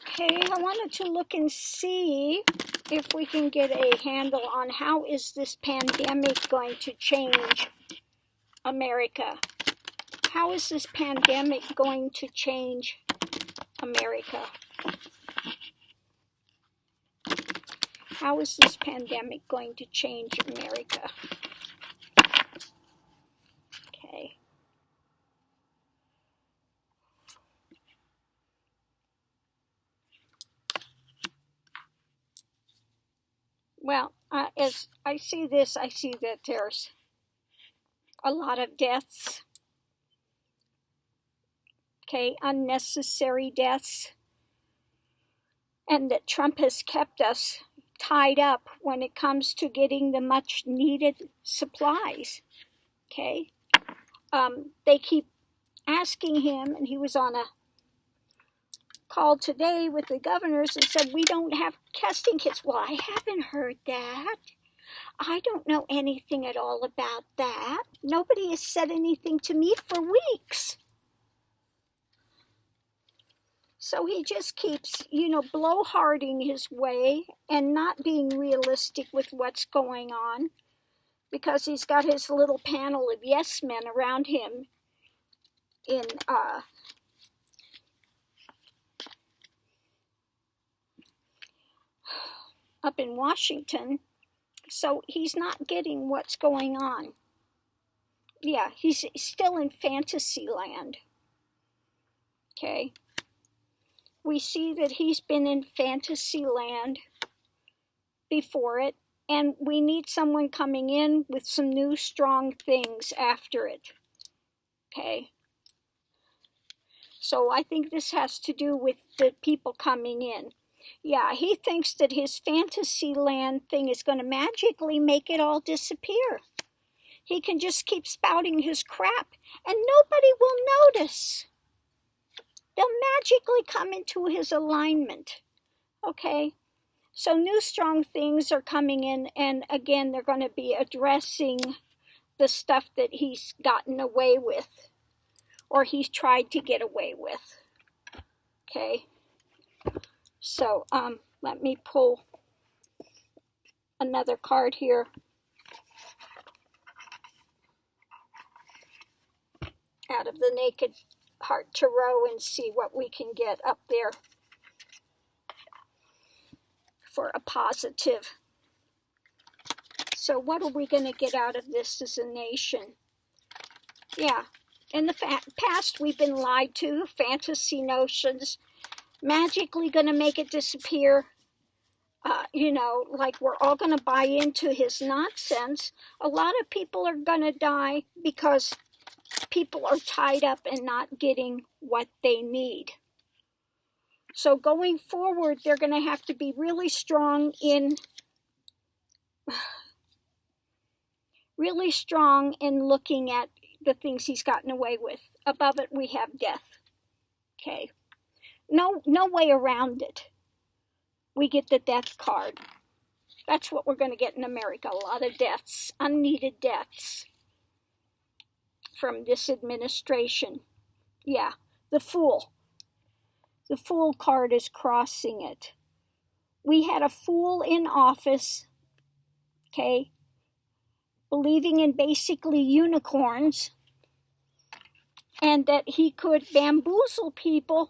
Okay, I wanted to look and see if we can get a handle on how is this pandemic going to change America. How is this pandemic going to change America? How is this pandemic going to change America? Okay. Well, as I see this, I see that there's a lot of deaths. Okay, unnecessary deaths. And that Trump has kept us tied up when it comes to getting the much needed supplies. Okay. They keep asking him, and he was on a call today with the governors and said, we don't have testing kits. Well, I haven't heard that. I don't know anything at all about that. Nobody has said anything to me for weeks. So he just keeps, blowharding his way and not being realistic with what's going on, because he's got his little panel of yes men around him in up in Washington. So he's not getting what's going on. Yeah, he's still in fantasy land. Okay. We see that he's been in fantasy land before it, and we need someone coming in with some new strong things after it. Okay. So I think this has to do with the people coming in. Yeah, he thinks that his fantasy land thing is going to magically make it all disappear. He can just keep spouting his crap and nobody will notice. They'll magically come into his alignment. Okay? So new strong things are coming in, and again, they're going to be addressing the stuff that he's gotten away with, or he's tried to get away with. Okay? So, let me pull another card here. Out of the Naked Heart Tarot and see what we can get up there for a positive. So what are we going to get out of this as a nation? Yeah, in the past we've been lied to, fantasy notions, magically going to make it disappear. Like we're all going to buy into his nonsense. A lot of people are going to die because people are tied up and not getting what they need. So going forward, they're going to have to be really strong in looking at the things he's gotten away with. Above it, we have death. Okay. No way around it. We get the death card. That's what we're going to get in America. A lot of deaths, unneeded deaths from this administration. Yeah, the Fool. The Fool card is crossing it. We had a fool in office, okay, believing in basically unicorns, and that he could bamboozle people,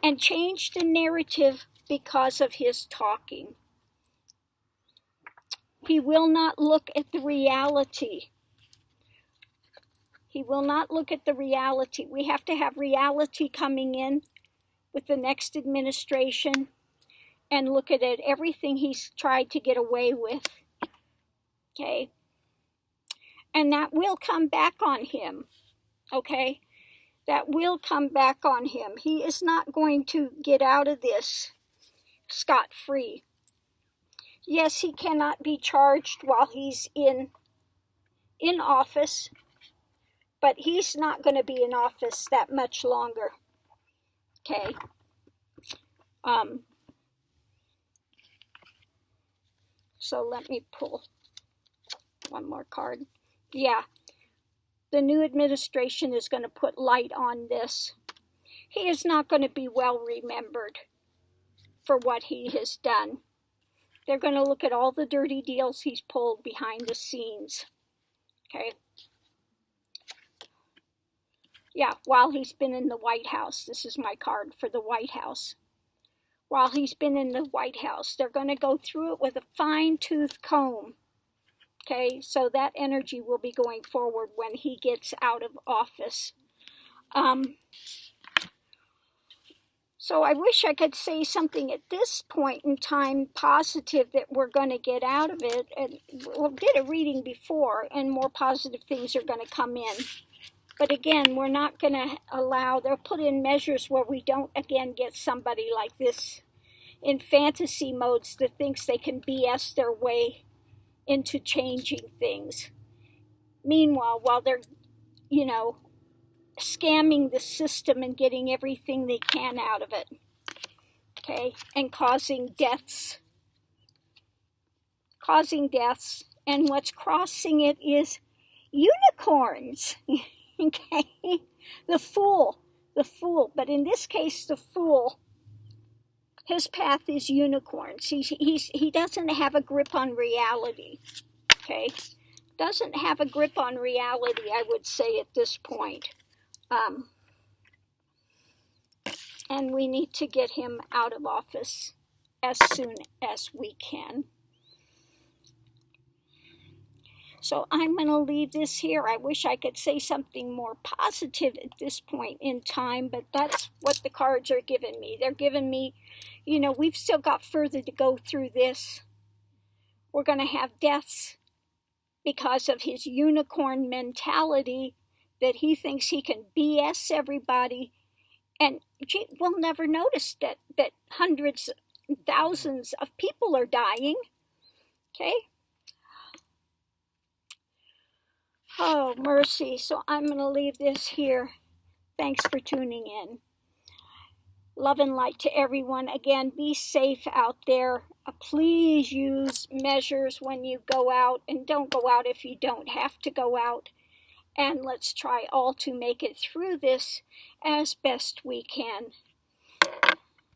and change the narrative because of his talking. He will not look at the reality. He will not look at the reality. We have to have reality coming in with the next administration and look at it, everything he's tried to get away with. Okay? And that will come back on him. Okay? That will come back on him. He is not going to get out of this scot-free. Yes, he cannot be charged while he's in office, but he's not going to be in office that much longer. Okay. So let me pull one more card. Yeah. The new administration is going to put light on this. he is not going to be well remembered for what he has done. They're going to look at all the dirty deals he's pulled behind the scenes. Okay? Yeah, while he's been in the White House. This is my card for the White House. While he's been in the White House, they're going to go through it with a fine-tooth comb. Okay, so that energy will be going forward when he gets out of office. So I wish I could say something at this point in time positive that we're going to get out of it. And we did a reading before, and more positive things are going to come in. But again, we're not going to allow, they'll put in measures where we don't again get somebody like this in fantasy modes that thinks they can BS their way into changing things. Meanwhile, while they're, scamming the system and getting everything they can out of it, okay, and causing deaths, and what's crossing it is unicorns, okay, the fool, but in this case, the fool, his path is unicorns. He doesn't have a grip on reality, okay, doesn't have a grip on reality, I would say at this point. And we need to get him out of office as soon as we can. So I'm going to leave this here. I wish I could say something more positive at this point in time, but that's what the cards are giving me. They're giving me, we've still got further to go through this. We're going to have deaths because of his unicorn mentality, that he thinks he can BS everybody, and we'll never notice that hundreds, thousands of people are dying, okay? Oh, mercy. So I'm going to leave this here. Thanks for tuning in. Love and light to everyone. Again, be safe out there. Please use measures when you go out, and don't go out if you don't have to go out. And let's try all to make it through this as best we can.